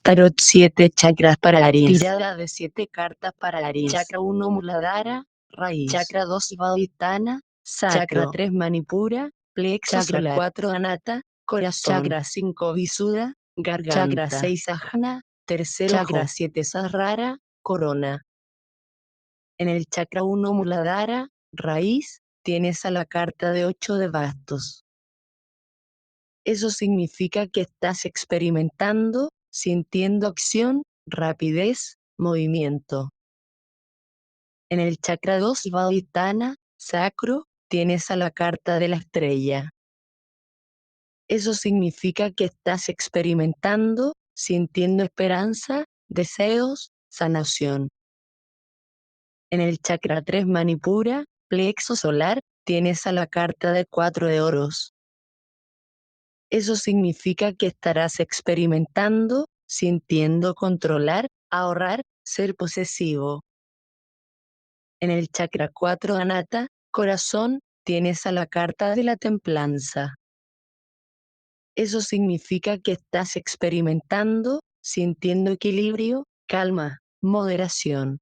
Tarot 7 chakras para Aries. Tirada de 7 cartas para Aries. Chakra 1 Muladhara, Raíz. Chakra 2 Svadhisthana, Chakra Sacro. 3 Manipura, Plexo Chakra solar. 4 Anata, Corazón. Chakra 5 Visuddha, Garganta. Chakra 6 Ajna, tercero Chakra Chakra 7 Sahasrara, Corona. En el chakra 1 Muladhara, Raíz, tienes a la carta de 8 de bastos. Eso significa que estás experimentando, sintiendo acción, rapidez, movimiento. En el chakra 2 Svadhisthana, sacro, tienes a la carta de la estrella. Eso significa que estás experimentando, sintiendo esperanza, deseos, sanación. En el chakra 3 Manipura, plexo solar, tienes a la carta de 4 de oros. Eso significa que estarás experimentando, sintiendo controlar, ahorrar, ser posesivo. En el chakra 4 Anata, corazón, tienes a la carta de la templanza. Eso significa que estás experimentando, sintiendo equilibrio, calma, moderación.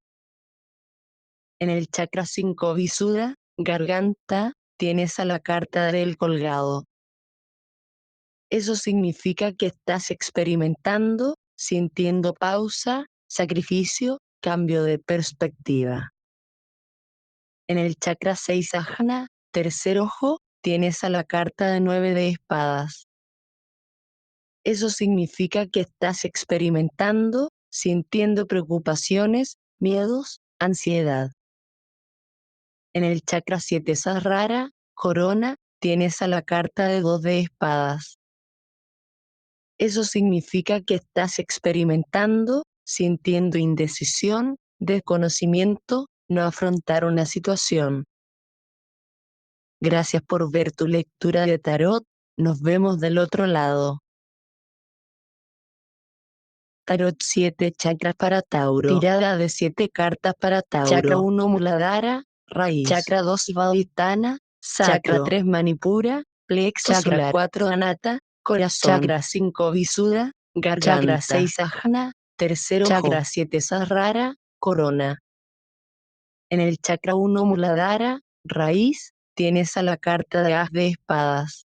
En el chakra 5 Visuddha, garganta, tienes a la carta del colgado. Eso significa que estás experimentando, sintiendo pausa, sacrificio, cambio de perspectiva. En el chakra 6 Ajna, tercer ojo, tienes a la carta de 9 de espadas. Eso significa que estás experimentando, sintiendo preocupaciones, miedos, ansiedad. En el chakra 7 Sahasrara, corona, tienes a la carta de 2 de espadas. Eso significa que estás experimentando, sintiendo indecisión, desconocimiento, no afrontar una situación. Gracias por ver tu lectura de tarot, nos vemos del otro lado. Tarot 7 chakras para Tauro. Tirada de 7 cartas para Tauro. Chakra 1 Muladhara, raíz. Chakra 2 Svadhisthana, sacro. Chakra 3 Manipura, plexo solar. Chakra 4 Anata, corazón. Chakra 5 Visuddha, garganta. Chakra 6 Ajna, tercero ojo. Chakra 7 Sahasrara, corona. En el chakra 1 Muladhara, raíz, tienes a la carta de As de espadas.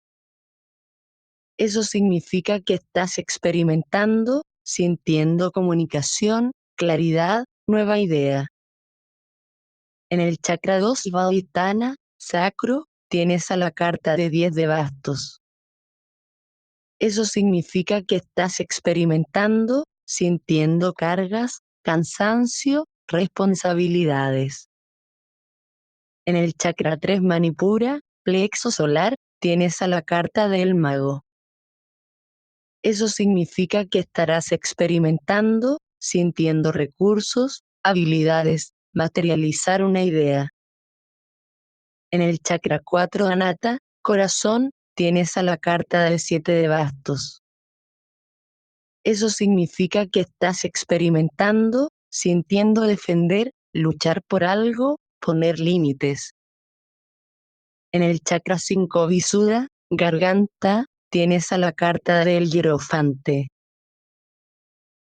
Eso significa que estás experimentando, sintiendo comunicación, claridad, nueva idea. En el chakra 2 Svadhisthana, sacro, tienes a la carta de 10 de bastos. Eso significa que estás experimentando, sintiendo cargas, cansancio, responsabilidades. En el chakra 3 Manipura, plexo solar, tienes a la carta del mago. Eso significa que estarás experimentando, sintiendo recursos, habilidades, materializar una idea. En el chakra 4 Anata, corazón, tienes a la carta del 7 de bastos. Eso significa que estás experimentando, sintiendo defender, luchar por algo, poner límites. En el chakra 5 Visuddha, garganta, tienes a la carta del hierofante.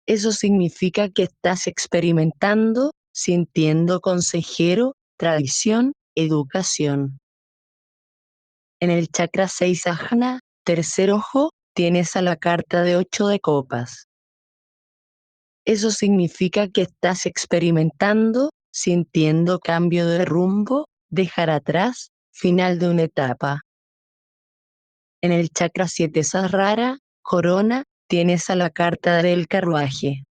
Eso significa que estás experimentando, sintiendo consejero, tradición, educación. En el chakra 6 Ajna, tercer ojo, tienes a la carta de 8 de copas. Eso significa que estás experimentando, sintiendo cambio de rumbo, dejar atrás, final de una etapa. En el chakra 7 Sahasrara, corona, tienes a la carta del carruaje.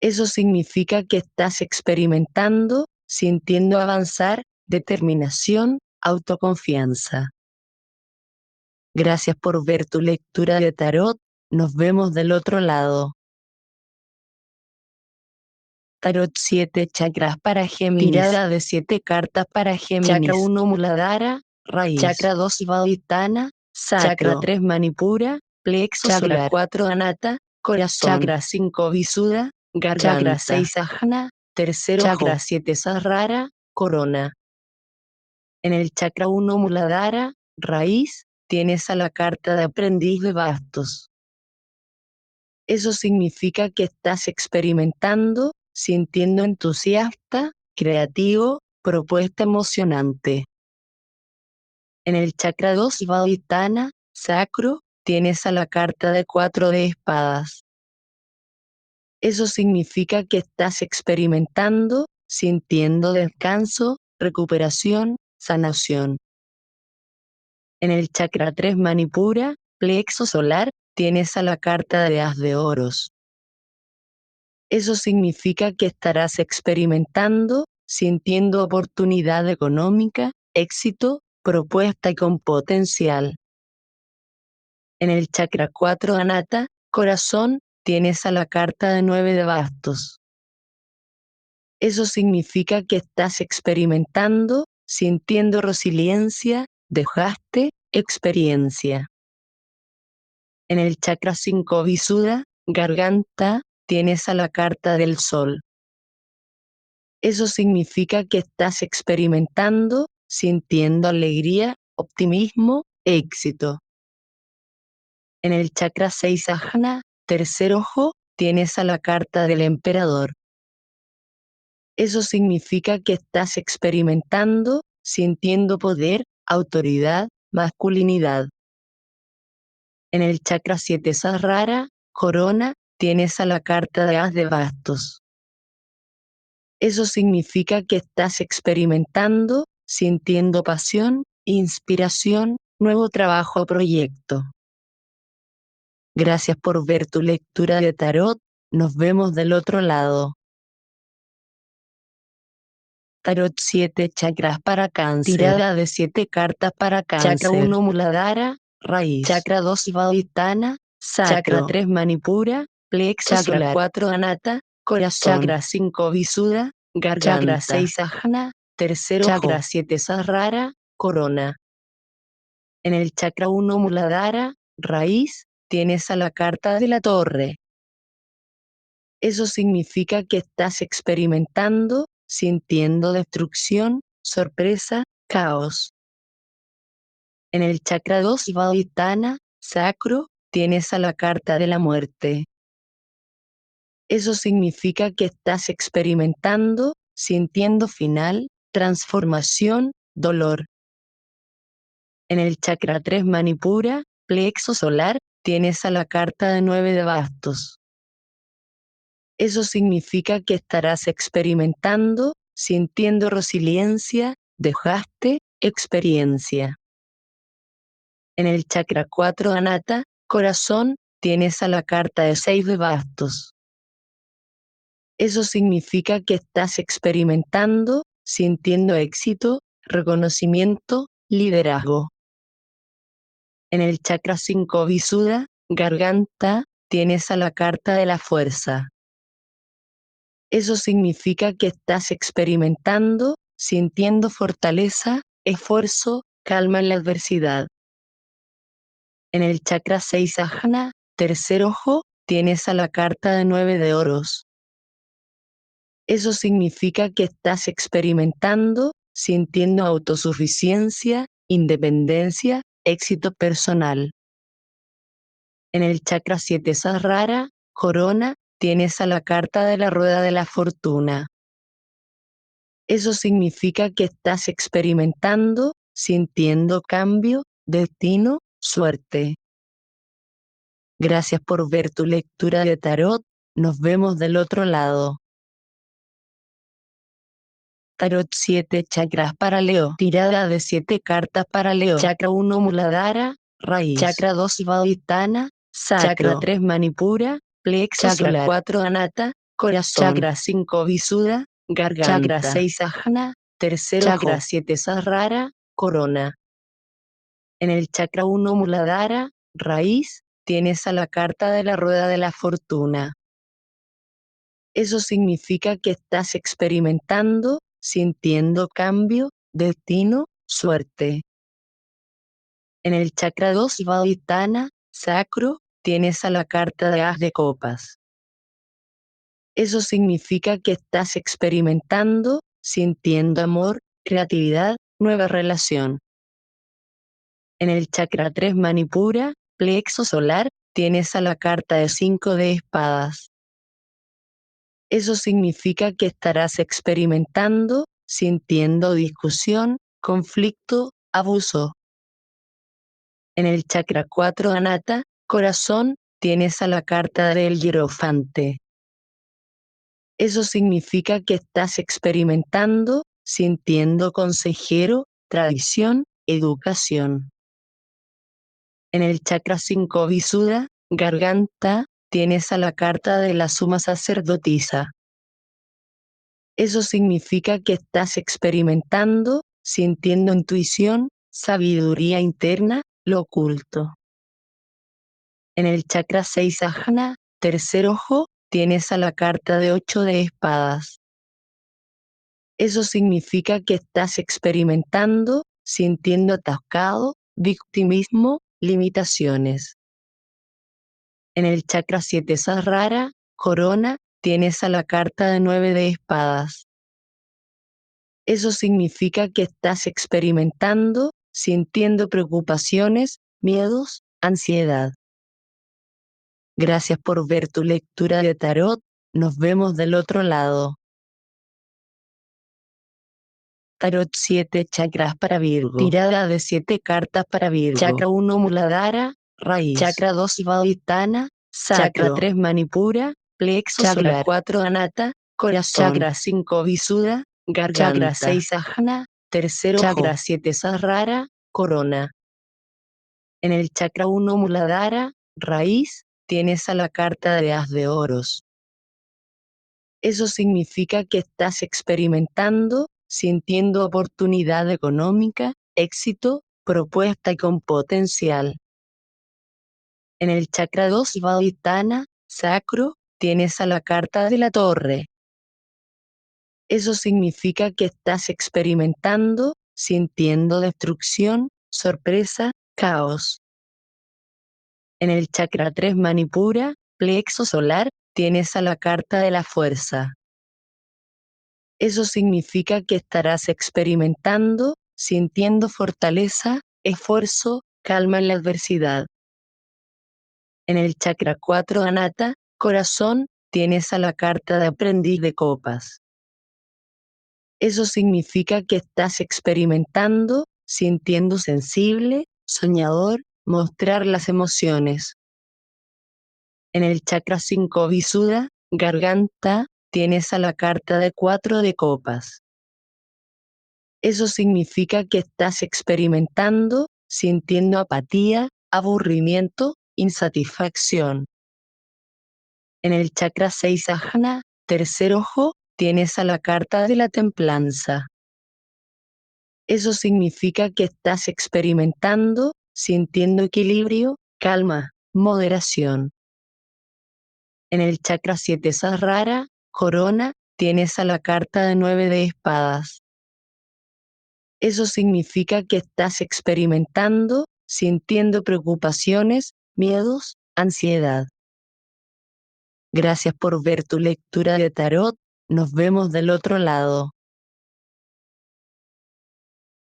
Eso significa que estás experimentando, sintiendo avanzar, determinación, autoconfianza. Gracias por ver tu lectura de tarot, nos vemos del otro lado. Tarot 7 chakras para Géminis. Tirada de 7 cartas para Géminis. Chakra 1 Muladhara, raíz. Chakra 2 Svadhisthana, sacro. Chakra 3 Manipura, plexo solar. Chakra 4 Anata, corazón. Chakra 5 Visuddha, garganta. Chakra 6 Ajna, tercero ojo. Chakra 7 Sahasrara, corona. En el chakra 1 Muladhara, raíz, tienes a la carta de aprendiz de bastos. Eso significa que estás experimentando, sintiendo entusiasta, creativo, propuesta emocionante. En el chakra 2 Svadhisthana, sacro, tienes a la carta de 4 de espadas. Eso significa que estás experimentando, sintiendo descanso, recuperación, sanación. En el chakra 3 Manipura, plexo solar, tienes a la carta de as de oros. Eso significa que estarás experimentando, sintiendo oportunidad económica, éxito, propuesta y con potencial. En el chakra 4 Anata, corazón, tienes a la carta de 9 de bastos. Eso significa que estás experimentando, sintiendo resiliencia, desgaste, experiencia. En el chakra 5 Visuddha, garganta, tienes a la carta del sol. Eso significa que estás experimentando, sintiendo alegría, optimismo, éxito. En el chakra 6 Ajna, tercer ojo, tienes a la carta del emperador. Eso significa que estás experimentando, sintiendo poder, autoridad, masculinidad. En el chakra 7 Sahasrara, corona, tienes a la carta de as de bastos. Eso significa que estás experimentando, sintiendo pasión, inspiración, nuevo trabajo o proyecto. Gracias por ver tu lectura de tarot. Nos vemos del otro lado. Tarot 7 chakras para Cáncer. Tirada de 7 cartas para Cáncer. Chakra 1 Muladhara, raíz. Chakra 2 Svadhisthana, sacro. Chakra 3 Manipura, plexo solar. Chakra 4 Anata, corazón. Chakra 5 Visuddha, garganta. Chakra 6 Ajna, tercer ojo. Chakra 7 Sahasrara, corona. En el chakra 1 Muladhara, raíz, tienes a la carta de la torre. Eso significa que estás experimentando, sintiendo destrucción, sorpresa, caos. En el chakra 2 Svadhisthana, sacro, tienes a la carta de la muerte. Eso significa que estás experimentando, sintiendo final, transformación, dolor. En el chakra 3 Manipura, plexo solar, tienes a la carta de 9 de bastos. Eso significa que estarás experimentando, sintiendo resiliencia, desgaste, experiencia. En el chakra 4 Anata, corazón, tienes a la carta de 6 de bastos. Eso significa que estás experimentando, sintiendo éxito, reconocimiento, liderazgo. En el chakra 5 Visuddha, garganta, tienes a la carta de la fuerza. Eso significa que estás experimentando, sintiendo fortaleza, esfuerzo, calma en la adversidad. En el chakra 6 Ajna, tercer ojo, tienes a la carta de 9 de oros. Eso significa que estás experimentando, sintiendo autosuficiencia, independencia, éxito personal. En el chakra 7 Sahasrara, corona, tienes a la carta de la rueda de la fortuna. Eso significa que estás experimentando, sintiendo cambio, destino, suerte. Gracias por ver tu lectura de tarot. Nos vemos del otro lado. Tarot 7 chakras para Leo. Tirada de 7 cartas para Leo. Chakra 1 Muladhara, raíz. Chakra 2 Svadhisthana, sacro. Chakra 3 Manipura, plexo chakra solar. 4 Anata, corazón. Chakra 5 Visuddha, garganta. Chakra 6 Ajna, tercer ojo. Chakra 7 Sahasrara, corona. En el chakra 1 Muladhara, raíz, tienes a la carta de la rueda de la fortuna. Eso significa que estás experimentando, sintiendo cambio, destino, suerte. En el chakra 2 Svadhisthana, sacro, tienes a la carta de as de copas. Eso significa que estás experimentando, sintiendo amor, creatividad, nueva relación. En el chakra 3 Manipura, plexo solar, tienes a la carta de 5 de espadas. Eso significa que estarás experimentando, sintiendo discusión, conflicto, abuso. En el chakra 4 Anata, corazón, tienes a la carta del hierofante. Eso significa que estás experimentando, sintiendo consejero, tradición, educación. En el chakra 5 Visuddha, garganta, tienes a la carta de la suma sacerdotisa. Eso significa que estás experimentando, sintiendo intuición, sabiduría interna, lo oculto. En el chakra 6 Ajna, tercer ojo, tienes a la carta de 8 de espadas. Eso significa que estás experimentando, sintiendo atascado, victimismo, limitaciones. En el chakra 7 Sahasrara, corona, tienes a la carta de 9 de espadas. Eso significa que estás experimentando, sintiendo preocupaciones, miedos, ansiedad. Gracias por ver tu lectura de tarot. Nos vemos del otro lado. Tarot 7 chakras para Virgo. Tirada de 7 cartas para Virgo. Chakra 1 Muladhara, raíz. Chakra 2 Svadhisthana, sacro. Chakra 3 Manipura, plexo chakra solar. 4 Anata, corazón. Chakra 5 Visuddha, garganta. Chakra 6 Ajna, tercer ojo. Chakra 7 Sahasrara, corona. En el chakra 1 Muladhara, raíz, tienes a la carta de As de Oros. Eso significa que estás experimentando, sintiendo oportunidad económica, éxito, propuesta y con potencial. En el chakra 2 Svadhisthana, sacro, tienes a la carta de la torre. Eso significa que estás experimentando, sintiendo destrucción, sorpresa, caos. En el chakra 3 Manipura, plexo solar, tienes a la carta de la fuerza. Eso significa que estarás experimentando, sintiendo fortaleza, esfuerzo, calma en la adversidad. En el chakra 4 Anata, corazón, tienes a la carta de aprendiz de copas. Eso significa que estás experimentando, sintiendo sensible, soñador, mostrar las emociones. En el chakra 5 Visuddha, garganta, tienes a la carta de 4 de copas. Eso significa que estás experimentando, sintiendo apatía, aburrimiento, insatisfacción. En el chakra 6 Ajna, tercer ojo, tienes a la carta de la templanza. Eso significa que estás experimentando, sintiendo equilibrio, calma, moderación. En el chakra 7 Sahasrara, corona, tienes a la carta de 9 de espadas. Eso significa que estás experimentando, sintiendo preocupaciones, miedos, ansiedad. Gracias por ver tu lectura de tarot. Nos vemos del otro lado.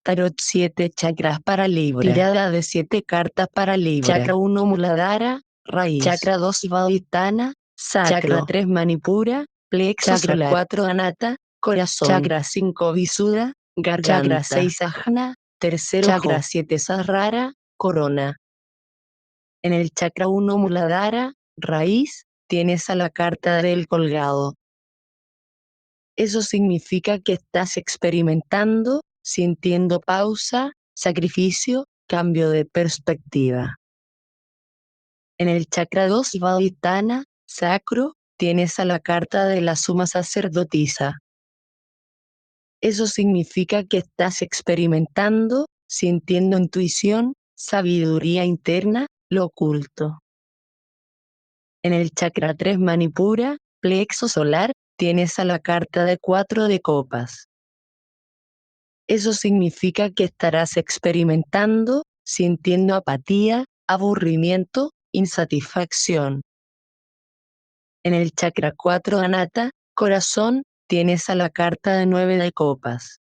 Tarot 7 chakras para Libra. Tirada de 7 cartas para Libra. Chakra 1 Muladhara, raíz. Chakra 2 Svadhisthana, sacro. Chakra 3 Manipura, plexo chakra solar. 4 Anata, corazón. Chakra 5 Visuddha, garganta. Chakra 6 Ajna, tercer ojo. Chakra 7 Sahasrara, corona. En el chakra 1 Muladhara, raíz, tienes a la carta del colgado. Eso significa que estás experimentando, sintiendo pausa, sacrificio, cambio de perspectiva. En el chakra 2 Svadhisthana, sacro, tienes a la carta de la suma sacerdotisa. Eso significa que estás experimentando, sintiendo intuición, sabiduría interna, lo oculto. En el chakra 3 Manipura, plexo solar, tienes a la carta de 4 de copas. Eso significa que estarás experimentando, sintiendo apatía, aburrimiento, insatisfacción. En el chakra 4 Anata, corazón, tienes a la carta de 9 de copas.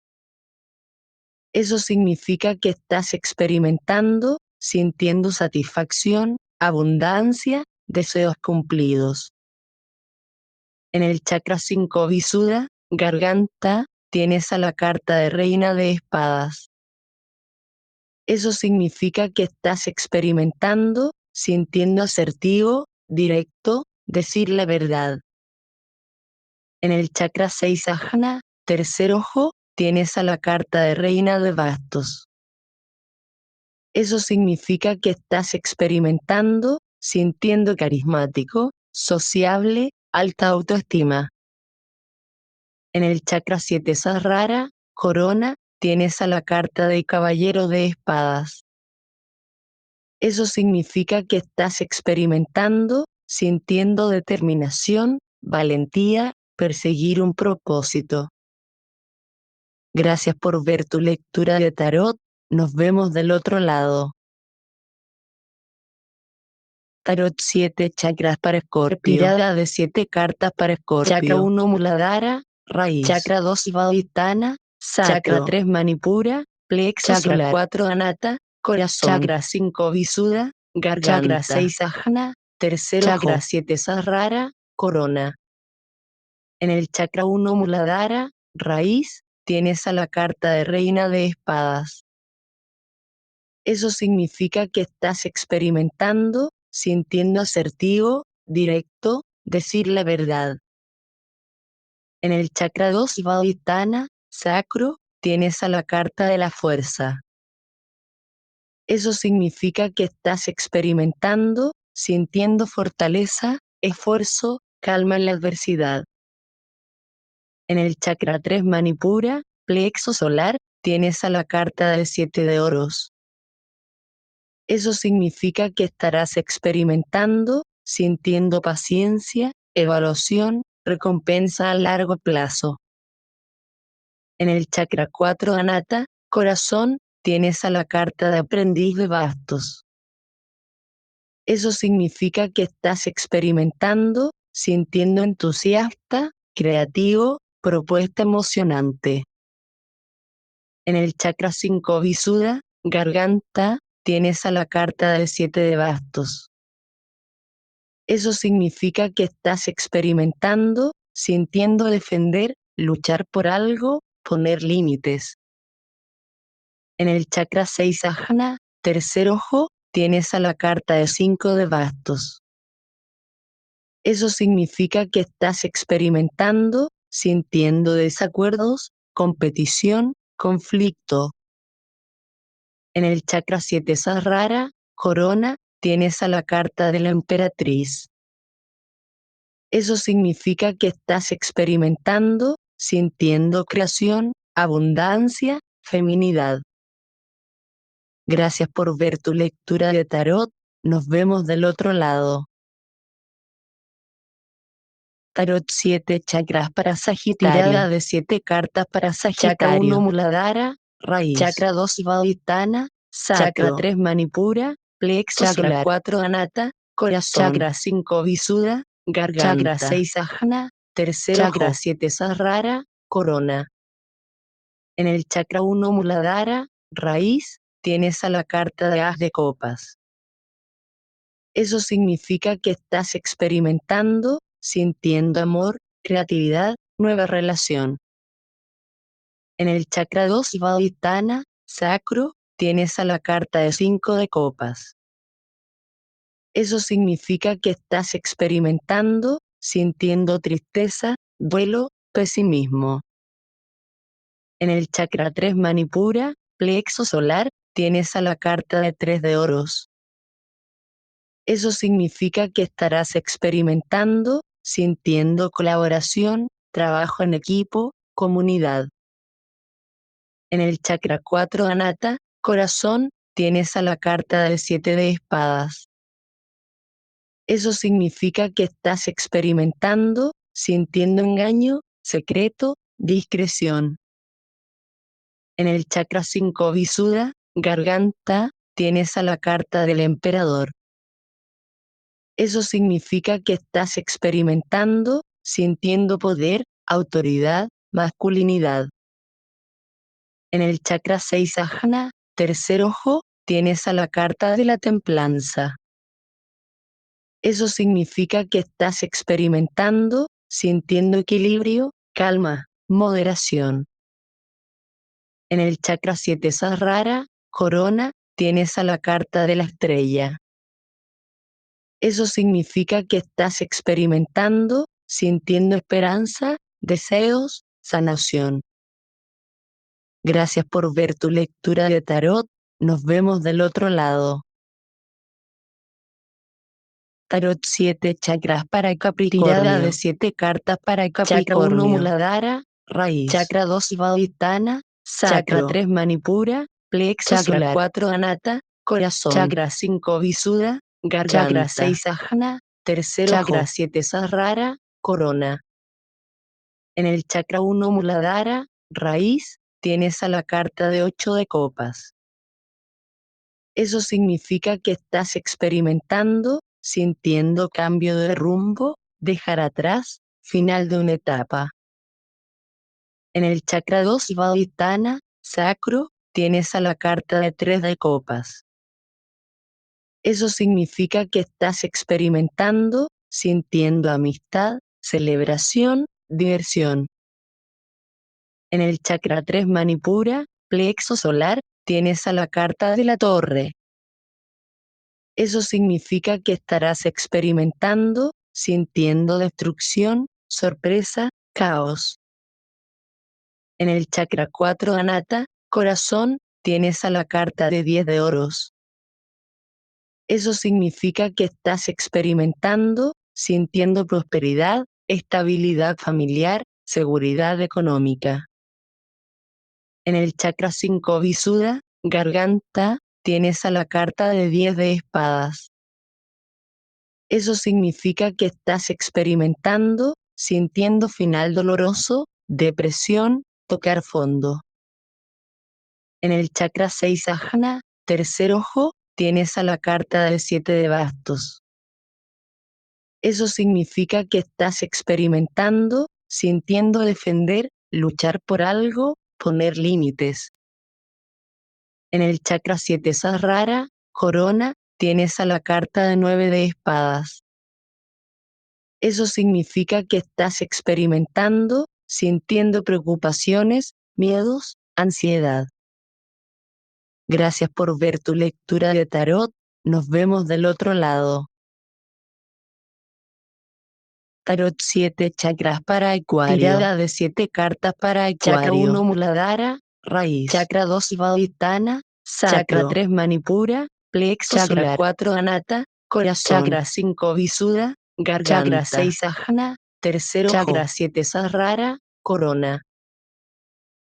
Eso significa que estás experimentando, sintiendo satisfacción, abundancia, deseos cumplidos. En el chakra 5 Visuddha, garganta, tienes a la carta de Reina de Espadas. Eso significa que estás experimentando, sintiendo asertivo, directo, decir la verdad. En el chakra 6 Ajna, tercer ojo, tienes a la carta de Reina de Bastos. Eso significa que estás experimentando, sintiendo carismático, sociable, alta autoestima. En el chakra 7 Sahasrara, corona, tienes a la carta de Caballero de Espadas. Eso significa que estás experimentando, sintiendo determinación, valentía, perseguir un propósito. Gracias por ver tu lectura de tarot. Nos vemos del otro lado. Tarot 7 chakras para Escorpio. Tirada de 7 cartas para Escorpio. Chakra 1 Muladhara, raíz. Chakra 2 Svadhisthana, sacro. Chakra 3 Manipura, plexo solar. Chakra 4 Anata, corazón. Chakra 5 Visuddha, garganta. Chakra 6 Ajna, tercer ojo. Chakra 7 Sahasrara, corona. En el chakra 1 Muladhara, raíz, tienes a la carta de Reina de Espadas. Eso significa que estás experimentando, sintiendo asertivo, directo, decir la verdad. En el chakra 2 Svadhisthana, sacro, tienes a la carta de la fuerza. Eso significa que estás experimentando, sintiendo fortaleza, esfuerzo, calma en la adversidad. En el chakra 3 Manipura, plexo solar, tienes a la carta del 7 de oros. Eso significa que estarás experimentando, sintiendo paciencia, evaluación, recompensa a largo plazo. En el chakra 4 Anata, corazón, tienes a la carta de aprendiz de bastos. Eso significa que estás experimentando, sintiendo entusiasta, creativo, propuesta emocionante. En el chakra 5 Visuddha, garganta, tienes a la carta del 7 de bastos. Eso significa que estás experimentando, sintiendo defender, luchar por algo, poner límites. En el chakra 6 Ajna, tercer ojo, tienes a la carta de 5 de bastos. Eso significa que estás experimentando, sintiendo desacuerdos, competición, conflicto. En el chakra 7 Sahasrara, corona, tienes a la carta de la emperatriz. Eso significa que estás experimentando, sintiendo creación, abundancia, feminidad. Gracias por ver tu lectura de tarot. Nos vemos del otro lado. Tarot 7 chakras para Sagitario. Tirada de 7 cartas para Sagitario. Chakra 1 Muladhara, raíz. Chakra 2 Svadhisthana, sacro. Chakra 3 Manipura, plexo solar. Chakra 4 Anata, corazón. Chakra 5 Visuddha, garganta. Chakra 6 Ajna, tercer ojo. Chakra 7 Sahasrara, corona. En el chakra 1 Muladhara, raíz, tienes a la carta de As de Copas. Eso significa que estás experimentando, sintiendo amor, creatividad, nueva relación. En el chakra 2 Svadhisthana, sacro, tienes a la carta de 5 de copas. Eso significa que estás experimentando, sintiendo tristeza, duelo, pesimismo. En el chakra 3 Manipura, plexo solar, tienes a la carta de 3 de oros. Eso significa que estarás experimentando, sintiendo colaboración, trabajo en equipo, comunidad. En el chakra 4 Anata, corazón, tienes a la carta del 7 de espadas. Eso significa que estás experimentando, sintiendo engaño, secreto, discreción. En el chakra 5 Visuddha, garganta, tienes a la carta del emperador. Eso significa que estás experimentando, sintiendo poder, autoridad, masculinidad. En el chakra 6 Ajna, tercer ojo, tienes a la carta de la templanza. Eso significa que estás experimentando, sintiendo equilibrio, calma, moderación. En el chakra 7 Sahasrara, corona, tienes a la carta de la estrella. Eso significa que estás experimentando, sintiendo esperanza, deseos, sanación. Gracias por ver tu lectura de tarot. Nos vemos del otro lado. Tarot 7 chakras para Capricornio. Tirada de 7 cartas para Capricornio. Chakra 1 Muladhara, raíz. Chakra 2 Svadhisthana, Chakra 3 Manipura, plexo solar. Chakra 4 Anata, corazón. Chakra 5 Visuddha, garganta. Chakra 6 Ajna, tercero Chakra ojo. 7 Sahasrara, corona. En el chakra 1 Muladhara, raíz, tienes a la carta de 8 de copas. Eso significa que estás experimentando, sintiendo cambio de rumbo, dejar atrás, final de una etapa. En el chakra 2 Svadhisthana, sacro, tienes a la carta de 3 de copas. Eso significa que estás experimentando, sintiendo amistad, celebración, diversión. En el chakra 3 Manipura, plexo solar, tienes a la carta de la torre. Eso significa que estarás experimentando, sintiendo destrucción, sorpresa, caos. En el chakra 4 Anata, corazón, tienes a la carta de 10 de oros. Eso significa que estás experimentando, sintiendo prosperidad, estabilidad familiar, seguridad económica. En el chakra 5 Visuddha, garganta, tienes a la carta de 10 de espadas. Eso significa que estás experimentando, sintiendo final doloroso, depresión, tocar fondo. En el chakra 6 Ajna, tercer ojo, tienes a la carta del 7 de bastos. Eso significa que estás experimentando, sintiendo defender, luchar por algo, poner límites. En el chakra 7 Sahasrara, corona, tienes a la carta de 9 de espadas. Eso significa que estás experimentando, sintiendo preocupaciones, miedos, ansiedad. Gracias por ver tu lectura de tarot. Nos vemos del otro lado. Tarot 7 chakras para Acuario. Tirada de 7 cartas para Acuario. Chakra 1 Muladhara, raíz. Chakra 2 Svadhisthana, sacro. Chakra 3 Manipura, plexo solar. Chakra 4 Anata, corazón. Chakra 5 Visuddha, garganta. Chakra 6 Ajna, tercero ojo. Chakra 7 Sahasrara, corona.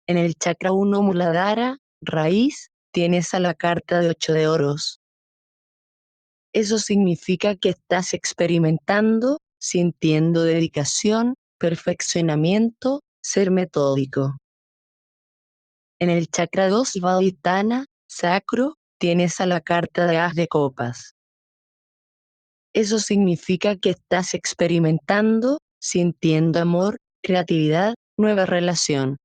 En el chakra 1 Muladhara, raíz, tienes a la carta de 8 de oros. Eso significa que estás experimentando, sintiendo dedicación, perfeccionamiento, ser metódico. En el chakra 2 Svadhisthana, sacro, tienes a la carta de as de copas. Eso significa que estás experimentando, sintiendo amor, creatividad, nueva relación.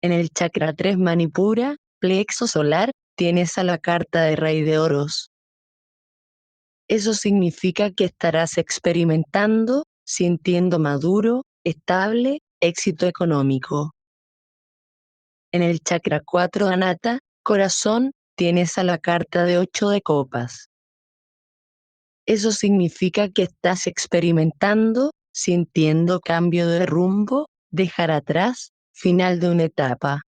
En el chakra 3 Manipura, plexo solar, tienes a la carta de rey de oros. Eso significa que estarás experimentando, sintiendo maduro, estable, éxito económico. En el chakra 4 Anata, corazón, tienes a la carta de 8 de copas. Eso significa que estás experimentando, sintiendo cambio de rumbo, dejar atrás, final de una etapa.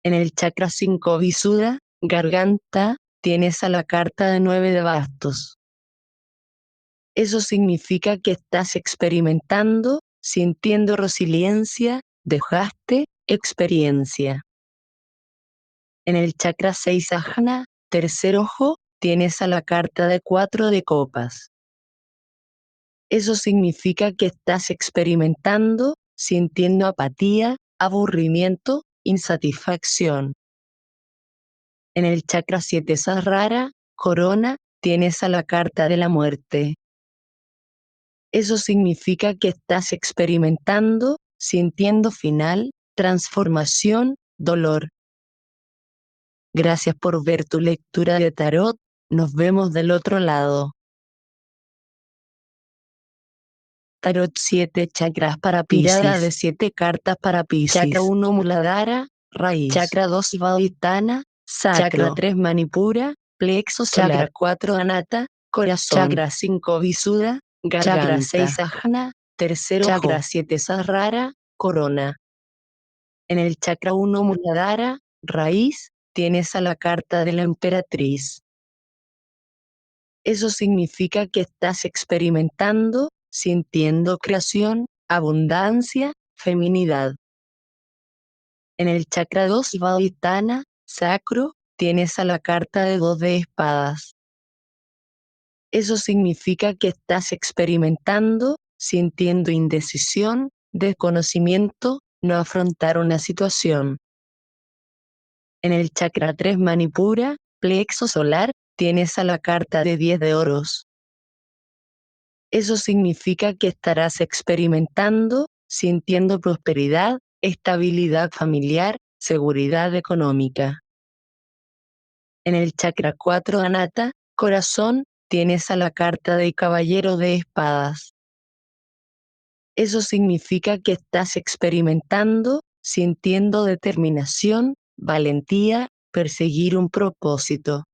En el chakra 5 Visuddha, garganta, tienes a la carta de 9 de bastos. Eso significa que estás experimentando, sintiendo resiliencia, dejaste, experiencia. En el chakra 6 Ajna, tercer ojo, tienes a la carta de 4 de copas. Eso significa que estás experimentando, sintiendo apatía, aburrimiento, insatisfacción. En el chakra 7 Sahasrara, corona, tienes a la carta de la muerte. Eso significa que estás experimentando, sintiendo final, transformación, dolor. Gracias por ver tu lectura de tarot. Nos vemos del otro lado. Tarot 7 chakras para Piscis. Tirada de 7 cartas para Piscis. Chakra 1 Muladhara, raíz. Chakra 2 Svadhisthana, sacro. Chakra 3 Manipura, plexo solar. Chakra 4 Anata, corazón. Chakra 5 Visuddha, garganta. Chakra 6 Ajna, tercer ojo. Chakra 7 Sahasrara, corona. En el chakra 1 Muladhara, raíz, tienes a la carta de la emperatriz. Eso significa que estás experimentando, sintiendo creación, abundancia, feminidad. En el chakra 2 Svadhisthana, sacro, tienes a la carta de 2 de espadas. Eso significa que estás experimentando, sintiendo indecisión, desconocimiento, no afrontar una situación. En el chakra 3 Manipura, plexo solar, tienes a la carta de 10 de oros. Eso significa que estarás experimentando, sintiendo prosperidad, estabilidad familiar, seguridad económica. En el chakra 4 Anata, corazón, tienes a la carta de caballero de espadas. Eso significa que estás experimentando, sintiendo determinación, valentía, perseguir un propósito.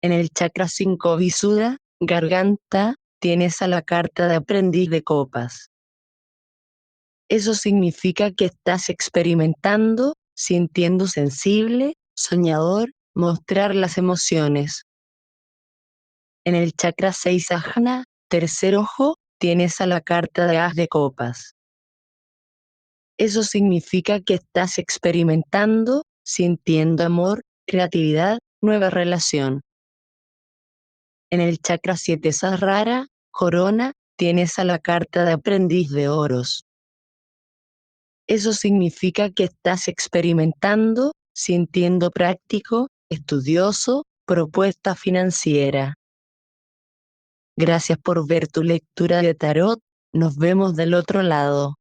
En el chakra 5 Visuddha, garganta, tienes a la carta de aprendiz de copas. Eso significa que estás experimentando, sintiendo sensible, soñador, mostrar las emociones. En el chakra 6 Ajna, tercer ojo, tienes a la carta de as de copas. Eso significa que estás experimentando, sintiendo amor, creatividad, nueva relación. En el chakra 7 Sahasrara, corona, tienes a la carta de aprendiz de oros. Eso significa que estás experimentando, sintiendo práctico, estudioso, propuesta financiera. Gracias por ver tu lectura de tarot, nos vemos del otro lado.